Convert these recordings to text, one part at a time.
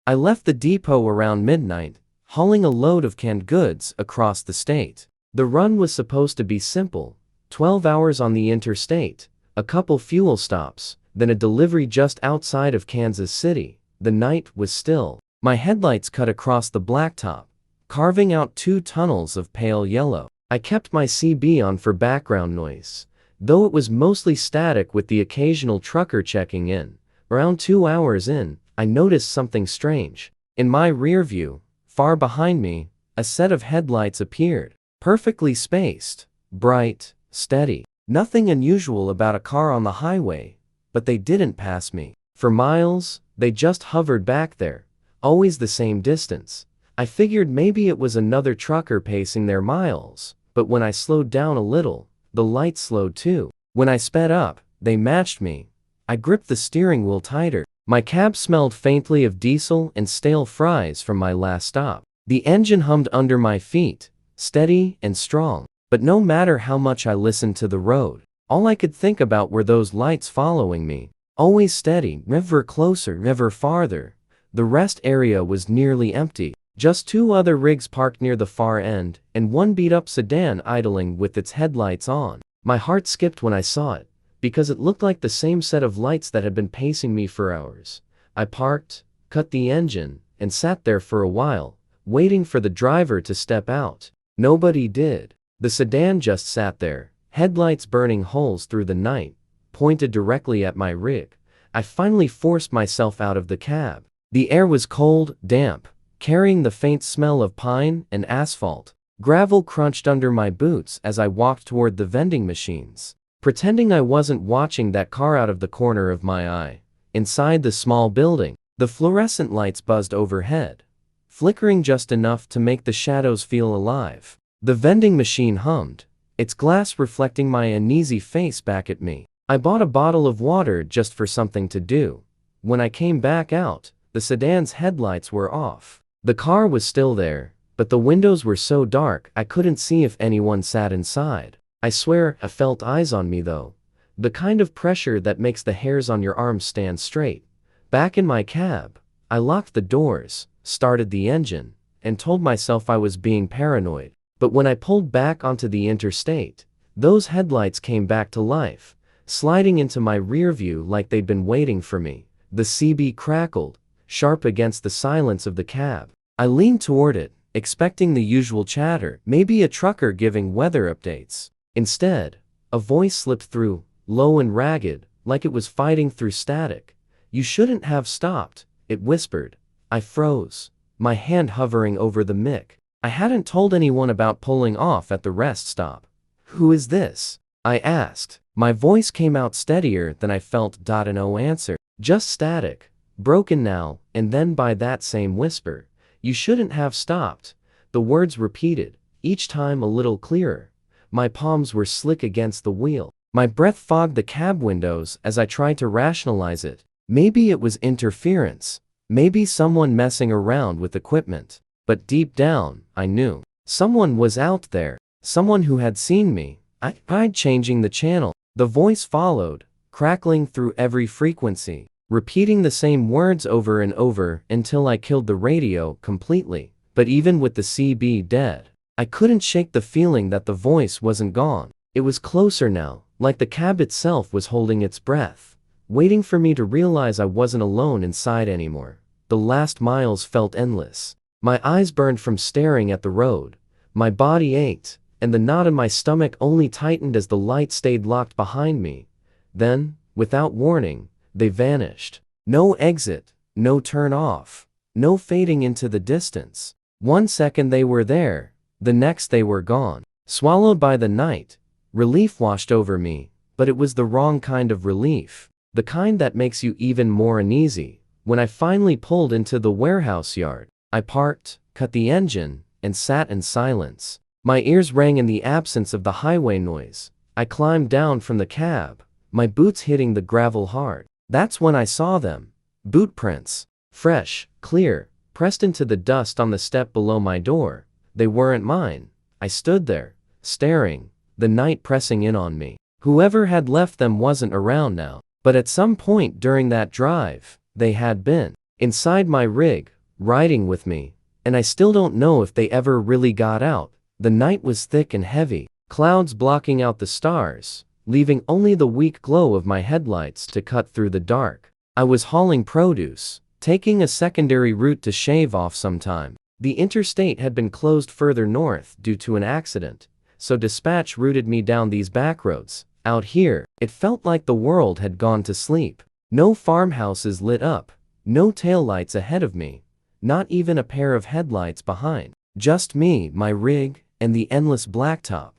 I left the depot around midnight, hauling a load of canned goods across the state. The run was supposed to be simple: 12 hours on the interstate, a couple fuel stops, then a delivery just outside of Kansas City. The night was still. My headlights cut across the blacktop, carving out 2 tunnels of pale yellow. I kept my CB on for background noise, though it was mostly static with the occasional trucker checking in. Around 2 hours in, I noticed something strange. In my rear view, far behind me, a set of headlights appeared, perfectly spaced, bright, steady. Nothing unusual about a car on the highway, but they didn't pass me. For miles, they just hovered back there, always the same distance. I figured maybe it was another trucker pacing their miles, but when I slowed down a little, the lights slowed too. When I sped up, they matched me. I gripped the steering wheel tighter. My cab smelled faintly of diesel and stale fries from my last stop. The engine hummed under my feet, steady and strong. But no matter how much I listened to the road, all I could think about were those lights following me. Always steady, never closer, never farther. The rest area was nearly empty. Just 2 other rigs parked near the far end, and one beat-up sedan idling with its headlights on. My heart skipped when I saw it, because it looked like the same set of lights that had been pacing me for hours. I parked, cut the engine, and sat there for a while, waiting for the driver to step out. Nobody did. The sedan just sat there, headlights burning holes through the night, pointed directly at my rig. I finally forced myself out of the cab. The air was cold, damp, carrying the faint smell of pine and asphalt. Gravel crunched under my boots as I walked toward the vending machines, pretending I wasn't watching that car out of the corner of my eye. Inside the small building, the fluorescent lights buzzed overhead, flickering just enough to make the shadows feel alive. The vending machine hummed, its glass reflecting my uneasy face back at me. I bought a bottle of water just for something to do. When I came back out, the sedan's headlights were off. The car was still there, but the windows were so dark I couldn't see if anyone sat inside. I swear I felt eyes on me though. The kind of pressure that makes the hairs on your arms stand straight. Back in my cab, I locked the doors, started the engine, and told myself I was being paranoid. But when I pulled back onto the interstate, those headlights came back to life, sliding into my rear view like they'd been waiting for me. The CB crackled, sharp against the silence of the cab. I leaned toward it, expecting the usual chatter, maybe a trucker giving weather updates. Instead, a voice slipped through, low and ragged, like it was fighting through static. "You shouldn't have stopped," it whispered. I froze, my hand hovering over the mic. I hadn't told anyone about pulling off at the rest stop. "Who is this?" I asked. My voice came out steadier than I felt. No answer. Just static, broken now and then by that same whisper. "You shouldn't have stopped." The words repeated, each time a little clearer. My palms were slick against the wheel. My breath fogged the cab windows as I tried to rationalize it. Maybe it was interference. Maybe someone messing around with equipment. But deep down, I knew. Someone was out there. Someone who had seen me. I tried changing the channel. The voice followed, crackling through every frequency, repeating the same words over and over until I killed the radio completely. But even with the CB dead, I couldn't shake the feeling that the voice wasn't gone. It was closer now, like the cab itself was holding its breath, waiting for me to realize I wasn't alone inside anymore. The last miles felt endless. My eyes burned from staring at the road. My body ached, and the knot in my stomach only tightened as the light stayed locked behind me. Then, without warning, they vanished. No exit, no turn off, no fading into the distance. One second they were there, the next they were gone. Swallowed by the night, relief washed over me, but it was the wrong kind of relief. The kind that makes you even more uneasy. When I finally pulled into the warehouse yard, I parked, cut the engine, and sat in silence. My ears rang in the absence of the highway noise. I climbed down from the cab, my boots hitting the gravel hard. That's when I saw them. Boot prints. Fresh, clear, pressed into the dust on the step below my door. They weren't mine. I stood there, staring, the night pressing in on me. Whoever had left them wasn't around now, but at some point during that drive, they had been. Inside my rig, riding with me, and I still don't know if they ever really got out. The night was thick and heavy, clouds blocking out the stars, leaving only the weak glow of my headlights to cut through the dark. I was hauling produce, taking a secondary route to shave off some time. The interstate had been closed further north due to an accident, so dispatch routed me down these back roads. Out here, it felt like the world had gone to sleep. No farmhouses lit up, no taillights ahead of me, not even a pair of headlights behind. Just me, my rig, and the endless blacktop.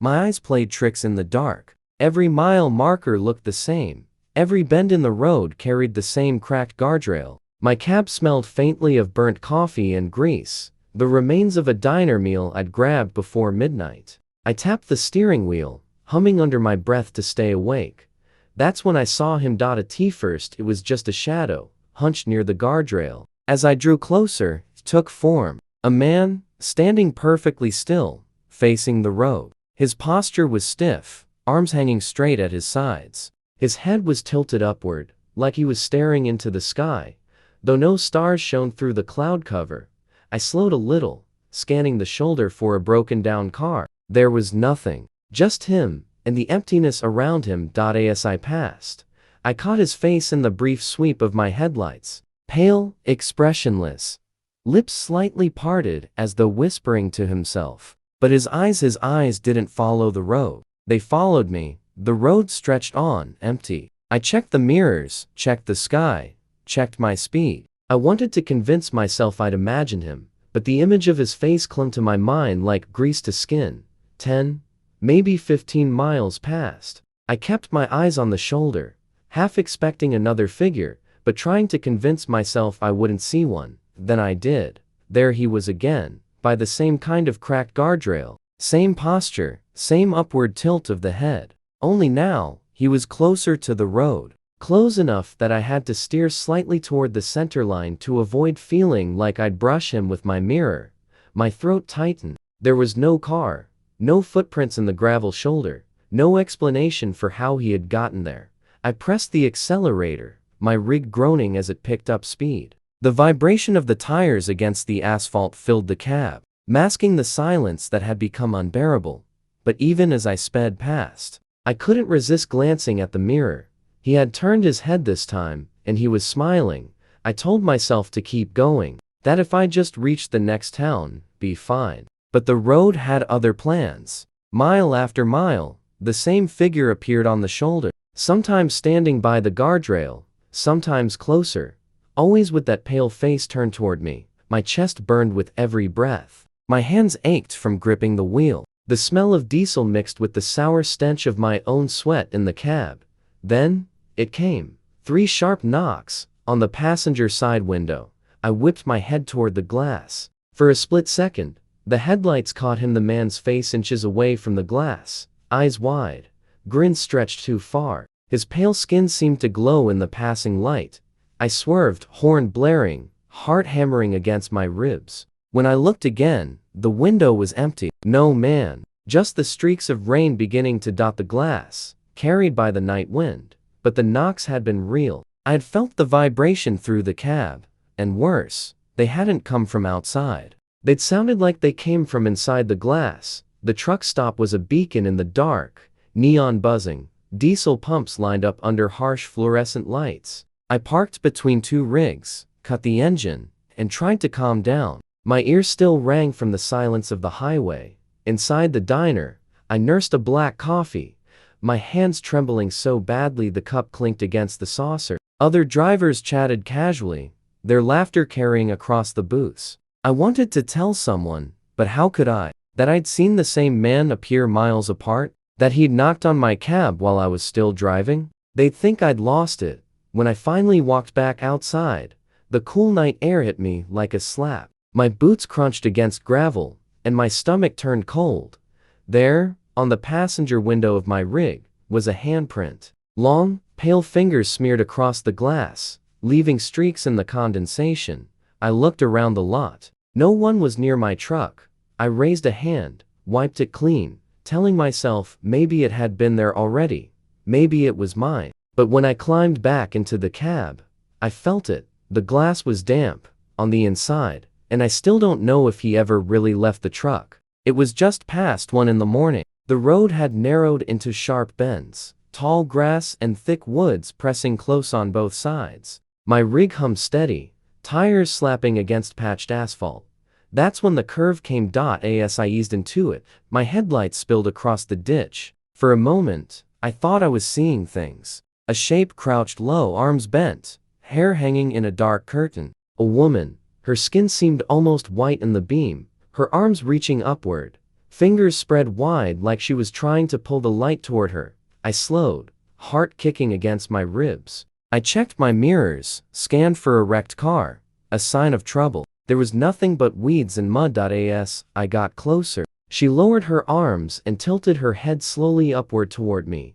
My eyes played tricks in the dark. Every mile marker looked the same. Every bend in the road carried the same cracked guardrail. My cab smelled faintly of burnt coffee and grease, the remains of a diner meal I'd grabbed before midnight. I tapped the steering wheel, humming under my breath to stay awake. That's when I saw him dot a T. First it was just a shadow, hunched near the guardrail. As I drew closer, it took form. A man, standing perfectly still, facing the road. His posture was stiff, arms hanging straight at his sides. His head was tilted upward, like he was staring into the sky. Though no stars shone through the cloud cover, I slowed a little, scanning the shoulder for a broken-down car. There was nothing, just him, and the emptiness around him. As I passed, I caught his face in the brief sweep of my headlights. Pale, expressionless, lips slightly parted as though whispering to himself. But his eyes didn't follow the road. They followed me. The road stretched on, empty. I checked the mirrors, checked the sky, checked my speed. I wanted to convince myself I'd imagined him, but the image of his face clung to my mind like grease to skin. 10, maybe 15 miles passed. I kept my eyes on the shoulder, half expecting another figure, but trying to convince myself I wouldn't see one. Then I did. There he was again, by the same kind of cracked guardrail, same posture, same upward tilt of the head. Only now, he was closer to the road, close enough that I had to steer slightly toward the center line to avoid feeling like I'd brush him with my mirror. My throat tightened. There was no car, no footprints in the gravel shoulder, no explanation for how he had gotten there. I pressed the accelerator, my rig groaning as it picked up speed. The vibration of the tires against the asphalt filled the cab, masking the silence that had become unbearable. But even as I sped past, I couldn't resist glancing at the mirror. He had turned his head this time, and he was smiling. I told myself to keep going, that if I just reached the next town, be fine. But the road had other plans. Mile after mile, the same figure appeared on the shoulder, sometimes standing by the guardrail, sometimes closer, always with that pale face turned toward me. My chest burned with every breath. My hands ached from gripping the wheel. The smell of diesel mixed with the sour stench of my own sweat in the cab. Then, it came. 3 sharp knocks, on the passenger side window. I whipped my head toward the glass. For a split second, the headlights caught him, the man's face inches away from the glass, eyes wide, grin stretched too far. His pale skin seemed to glow in the passing light. I swerved, horn blaring, heart hammering against my ribs. When I looked again, the window was empty. No man, just the streaks of rain beginning to dot the glass, carried by the night wind. But the knocks had been real. I had felt the vibration through the cab, and worse, they hadn't come from outside. They'd sounded like they came from inside the glass. The truck stop was a beacon in the dark, neon buzzing, diesel pumps lined up under harsh fluorescent lights. I parked between 2 rigs, cut the engine, and tried to calm down. My ears still rang from the silence of the highway. Inside the diner, I nursed a black coffee, my hands trembling so badly the cup clinked against the saucer. Other drivers chatted casually, their laughter carrying across the booths. I wanted to tell someone, but how could I? That I'd seen the same man appear miles apart? That he'd knocked on my cab while I was still driving? They'd think I'd lost it. When I finally walked back outside, the cool night air hit me like a slap. My boots crunched against gravel, and my stomach turned cold. There, on the passenger window of my rig, was a handprint. Long, pale fingers smeared across the glass, leaving streaks in the condensation. I looked around the lot. No one was near my truck. I raised a hand, wiped it clean, telling myself maybe it had been there already. Maybe it was mine. But when I climbed back into the cab, I felt it. The glass was damp, on the inside, and I still don't know if he ever really left the truck. It was just past 1 in the morning. The road had narrowed into sharp bends, tall grass and thick woods pressing close on both sides. My rig hummed steady, tires slapping against patched asphalt. That's when the curve came. As I eased into it, my headlights spilled across the ditch. For a moment, I thought I was seeing things. A shape crouched low, arms bent, hair hanging in a dark curtain. A woman. Her skin seemed almost white in the beam, her arms reaching upward, fingers spread wide like she was trying to pull the light toward her. I slowed, heart kicking against my ribs. I checked my mirrors, scanned for a wrecked car, a sign of trouble. There was nothing but weeds and mud. As I got closer, she lowered her arms and tilted her head slowly upward toward me.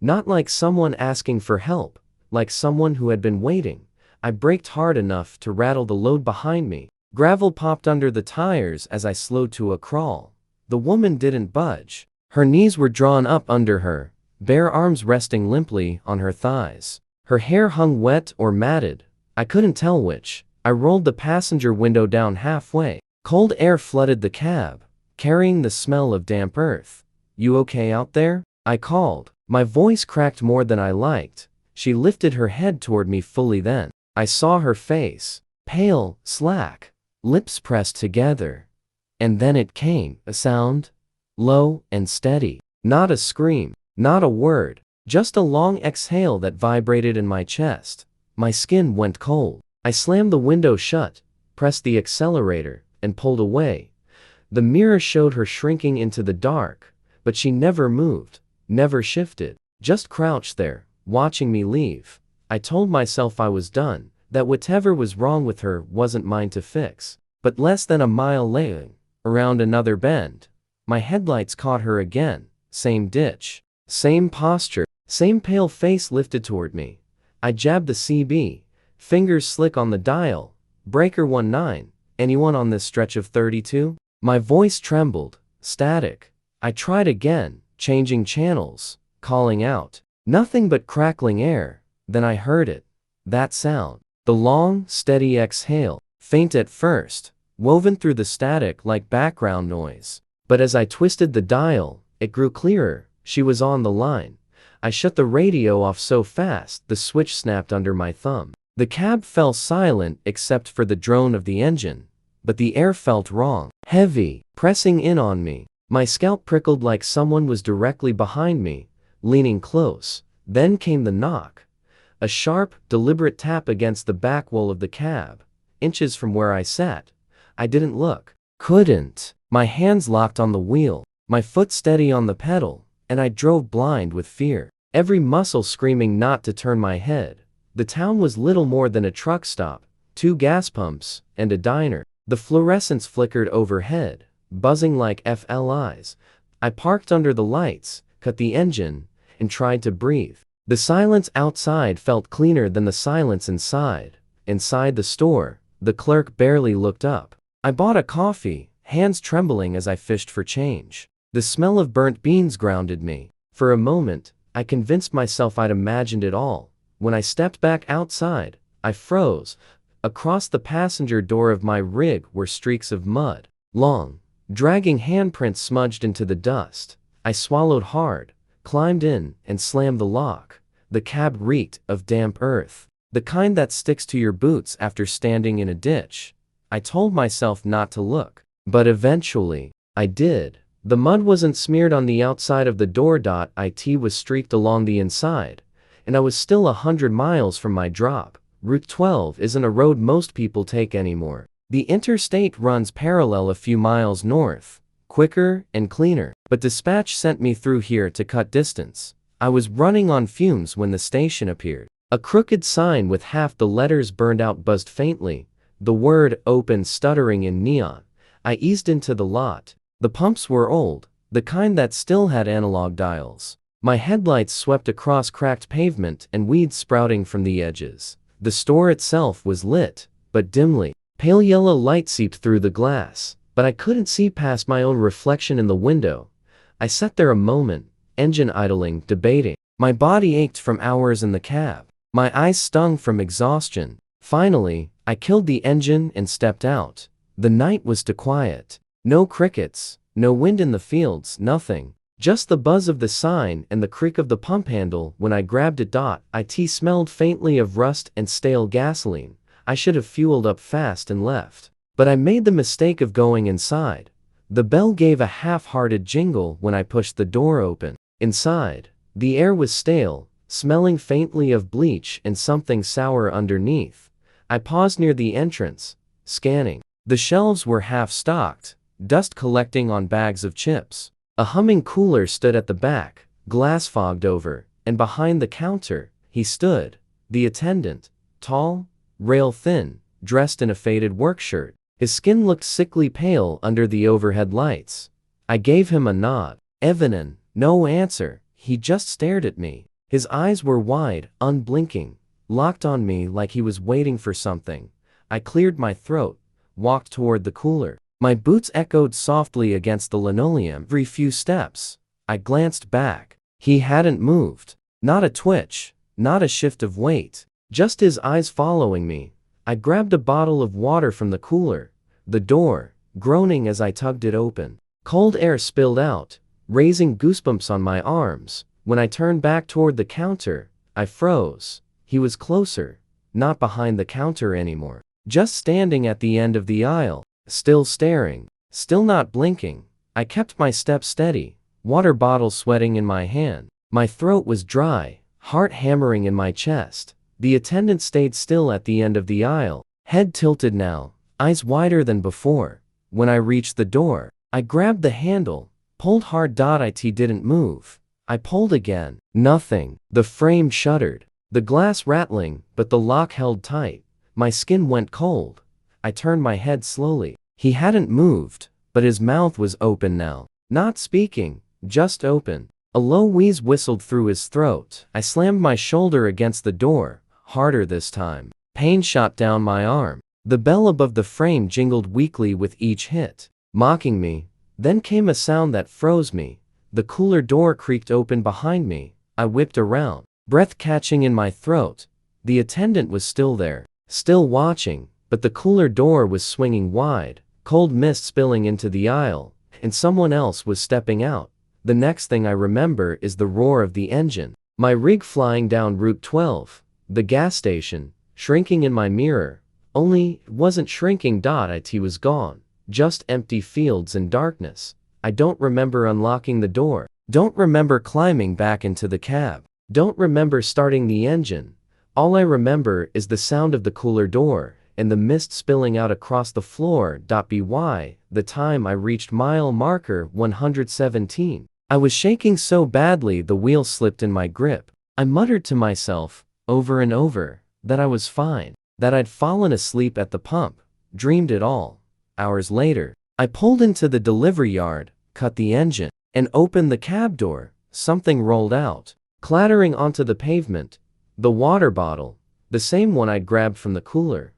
Not like someone asking for help, like someone who had been waiting. I braked hard enough to rattle the load behind me. Gravel popped under the tires as I slowed to a crawl. The woman didn't budge. Her knees were drawn up under her, bare arms resting limply on her thighs. Her hair hung wet or matted. I couldn't tell which. I rolled the passenger window down halfway. Cold air flooded the cab, carrying the smell of damp earth. "You okay out there?" I called. My voice cracked more than I liked. She lifted her head toward me fully. Then I saw her face, pale, slack, lips pressed together. And then it came, a sound, low and steady. Not a scream, not a word, just a long exhale that vibrated in my chest. My skin went cold. I slammed the window shut, pressed the accelerator, and pulled away. The mirror showed her shrinking into the dark, but she never moved, never shifted, just crouched there, watching me leave. I told myself I was done, that whatever was wrong with her wasn't mine to fix. But less than a mile later, around another bend, my headlights caught her again. Same ditch, same posture, same pale face lifted toward me. I jabbed the CB, fingers slick on the dial. "Breaker 19, anyone on this stretch of 32? My voice trembled, static. I tried again, changing channels, calling out. Nothing but crackling air. Then I heard it. That sound. The long, steady exhale, faint at first, woven through the static like background noise. But as I twisted the dial, it grew clearer. She was on the line. I shut the radio off so fast, the switch snapped under my thumb. The cab fell silent except for the drone of the engine. But the air felt wrong, heavy, pressing in on me. My scalp prickled like someone was directly behind me, leaning close. Then came the knock. A sharp, deliberate tap against the back wall of the cab, inches from where I sat. I didn't look. Couldn't. My hands locked on the wheel, my foot steady on the pedal, and I drove blind with fear, every muscle screaming not to turn my head. The town was little more than a truck stop, 2 gas pumps, and a diner. The fluorescents flickered overhead, buzzing like FLIs. I parked under the lights, cut the engine, and tried to breathe. The silence outside felt cleaner than the silence inside. Inside the store, the clerk barely looked up. I bought a coffee, hands trembling as I fished for change. The smell of burnt beans grounded me. For a moment, I convinced myself I'd imagined it all. When I stepped back outside, I froze. Across the passenger door of my rig were streaks of mud, long, dragging handprints smudged into the dust. I swallowed hard, climbed in, and slammed the lock. The cab reeked of damp earth, the kind that sticks to your boots after standing in a ditch. I told myself not to look, but eventually, I did. The mud wasn't smeared on the outside of the door. It was streaked along the inside, and I was still 100 miles from my drop. Route 12 isn't a road most people take anymore. The interstate runs parallel a few miles north, quicker and cleaner, but dispatch sent me through here to cut distance. I was running on fumes when the station appeared. A crooked sign with half the letters burned out buzzed faintly, the word "open" stuttering in neon. I eased into the lot. The pumps were old, the kind that still had analog dials. My headlights swept across cracked pavement and weeds sprouting from the edges. The store itself was lit, but dimly. Pale yellow light seeped through the glass, but I couldn't see past my own reflection in the window. I sat there a moment, engine idling, debating. My body ached from hours in the cab. My eyes stung from exhaustion. Finally, I killed the engine and stepped out. The night was too quiet. No crickets, no wind in the fields, nothing. Just the buzz of the sign and the creak of the pump handle when I grabbed it. It smelled faintly of rust and stale gasoline. I should have fueled up fast and left. But I made the mistake of going inside. The bell gave a half-hearted jingle when I pushed the door open. Inside, the air was stale, smelling faintly of bleach and something sour underneath. I paused near the entrance, scanning. The shelves were half-stocked, dust collecting on bags of chips. A humming cooler stood at the back, glass fogged over, and behind the counter, he stood, the attendant, tall, rail-thin, dressed in a faded work shirt. His skin looked sickly pale under the overhead lights. I gave him a nod. Evening, no answer, he just stared at me. His eyes were wide, unblinking, locked on me like he was waiting for something. I cleared my throat, walked toward the cooler. My boots echoed softly against the linoleum every few steps. I glanced back. He hadn't moved. Not a twitch, not a shift of weight, just his eyes following me. I grabbed a bottle of water from the cooler. The door, groaning as I tugged it open. Cold air spilled out, raising goosebumps on my arms. When I turned back toward the counter, I froze. He was closer, not behind the counter anymore, just standing at the end of the aisle. Still staring, still not blinking. I kept my step steady, water bottle sweating in my hand. My throat was dry, heart hammering in my chest. The attendant stayed still at the end of the aisle, head tilted now, eyes wider than before. When I reached the door, I grabbed the handle, pulled hard. It didn't move. I pulled again. Nothing. The frame shuddered, the glass rattling, but the lock held tight. My skin went cold. I turned my head slowly. He hadn't moved, but his mouth was open now. Not speaking, just open. A low wheeze whistled through his throat. I slammed my shoulder against the door, harder this time. Pain shot down my arm. The bell above the frame jingled weakly with each hit, mocking me. Then came a sound that froze me. The cooler door creaked open behind me. I whipped around, breath catching in my throat. The attendant was still there, still watching, but the cooler door was swinging wide. Cold mist spilling into the aisle, and someone else was stepping out. The next thing I remember is the roar of the engine. My rig flying down Route 12. The gas station, shrinking in my mirror. Only, it wasn't shrinking. It was gone. Just empty fields and darkness. I don't remember unlocking the door. Don't remember climbing back into the cab. Don't remember starting the engine. All I remember is the sound of the cooler door, and the mist spilling out across the floor. By the time I reached mile marker 117, I was shaking so badly the wheel slipped in my grip. I muttered to myself, over and over, that I was fine, that I'd fallen asleep at the pump, dreamed it all. Hours later, I pulled into the delivery yard, cut the engine, and opened the cab door. Something rolled out, clattering onto the pavement. The water bottle, the same one I'd grabbed from the cooler.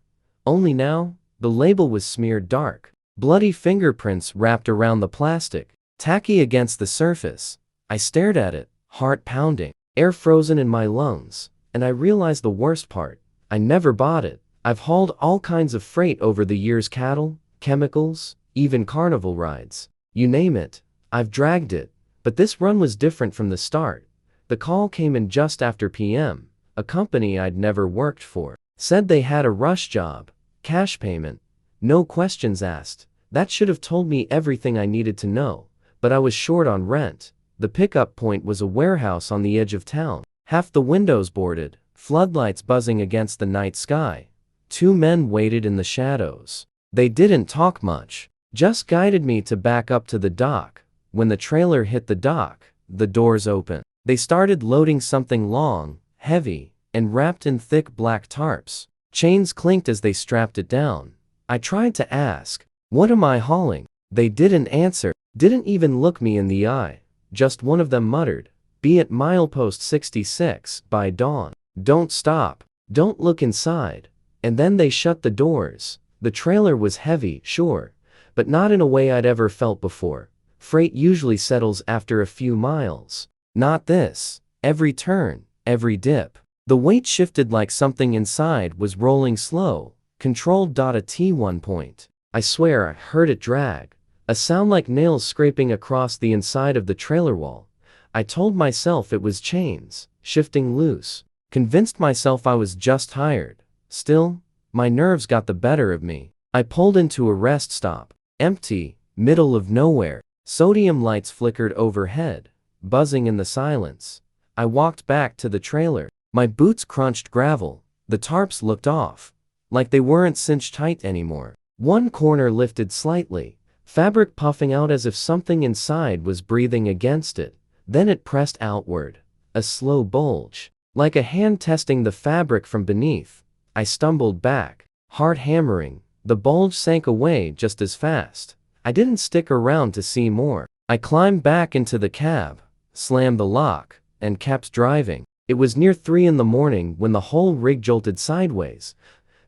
Only now, the label was smeared dark. Bloody fingerprints wrapped around the plastic, tacky against the surface. I stared at it, heart pounding, air frozen in my lungs, and I realized the worst part. I never bought it. I've hauled all kinds of freight over the years: cattle, chemicals, even carnival rides. You name it, I've dragged it. But this run was different from the start. The call came in just after PM. A company I'd never worked for said they had a rush job, cash payment, no questions asked. That should have told me everything I needed to know, but I was short on rent. The pickup point was a warehouse on the edge of town, half the windows boarded, floodlights buzzing against the night sky. Two men waited in the shadows. They didn't talk much, just guided me to back up to the dock. When the trailer hit the dock, the doors opened. They started loading something long, heavy, and wrapped in thick black tarps. Chains clinked as they strapped it down. I tried to ask, "What am I hauling?" They didn't answer, didn't even look me in the eye. Just one of them muttered, "Be at milepost 66 by dawn. Don't stop. Don't look inside." And then they shut the doors. The trailer was heavy, sure, but not in a way I'd ever felt before. Freight usually settles after a few miles. Not this. Every turn, every dip, the weight shifted like something inside was rolling slow, Controlled. A T1 point. I swear I heard it drag. A sound like nails scraping across the inside of the trailer wall. I told myself it was chains, shifting loose. Convinced myself I was just tired. Still, my nerves got the better of me. I pulled into a rest stop. Empty, middle of nowhere. Sodium lights flickered overhead, buzzing in the silence. I walked back to the trailer. My boots crunched gravel. The tarps looked off, like they weren't cinched tight anymore. One corner lifted slightly, fabric puffing out as if something inside was breathing against it. Then it pressed outward, a slow bulge, like a hand testing the fabric from beneath. I stumbled back, heart hammering. The bulge sank away just as fast. I didn't stick around to see more. I climbed back into the cab, slammed the lock, and kept driving. It was near 3 in the morning when the whole rig jolted sideways.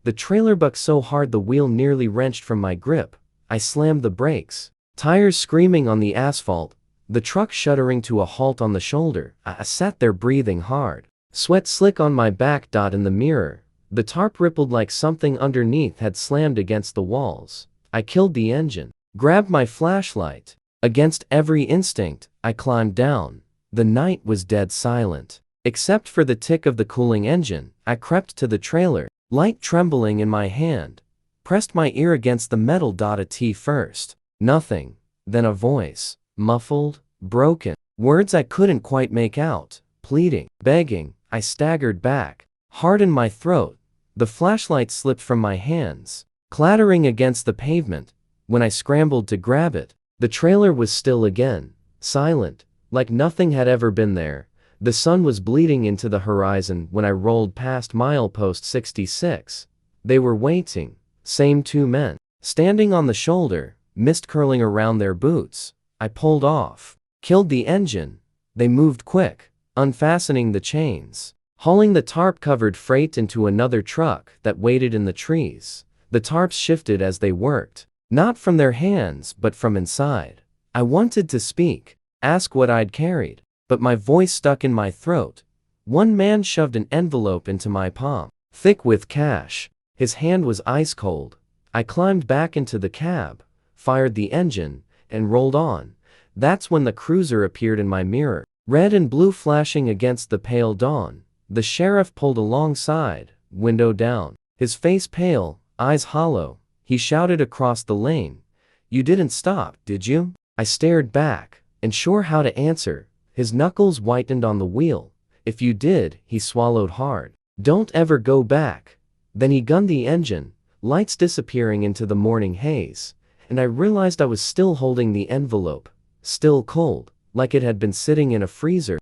The trailer bucked so hard the wheel nearly wrenched from my grip. I slammed the brakes, tires screaming on the asphalt, the truck shuddering to a halt on the shoulder. I sat there breathing hard, sweat slick on my back. In the mirror, the tarp rippled like something underneath had slammed against the walls. I killed the engine, grabbed my flashlight. Against every instinct, I climbed down. The night was dead silent. Except for the tick of the cooling engine, I crept to the trailer, light trembling in my hand. Pressed my ear against the metal. A T first. Nothing. Then a voice. Muffled, broken. Words I couldn't quite make out. Pleading, begging. I staggered back, heart in my throat. The flashlight slipped from my hands, clattering against the pavement. When I scrambled to grab it, the trailer was still again, silent, like nothing had ever been there. The sun was bleeding into the horizon when I rolled past milepost 66. They were waiting, same 2 men, standing on the shoulder, mist curling around their boots. I pulled off, killed the engine. They moved quick, unfastening the chains, hauling the tarp-covered freight into another truck that waited in the trees. The tarps shifted as they worked, not from their hands but from inside. I wanted to speak, ask what I'd carried, but my voice stuck in my throat. One man shoved an envelope into my palm, thick with cash. His hand was ice cold. I climbed back into the cab, fired the engine, and rolled on. That's when the cruiser appeared in my mirror, red and blue flashing against the pale dawn. The sheriff pulled alongside, window down, his face pale, eyes hollow. He shouted across the lane, "You didn't stop, did you?" I stared back, unsure how to answer. His knuckles whitened on the wheel. "If you did," he swallowed hard, "don't ever go back." Then he gunned the engine, lights disappearing into the morning haze, and I realized I was still holding the envelope, still cold, like it had been sitting in a freezer.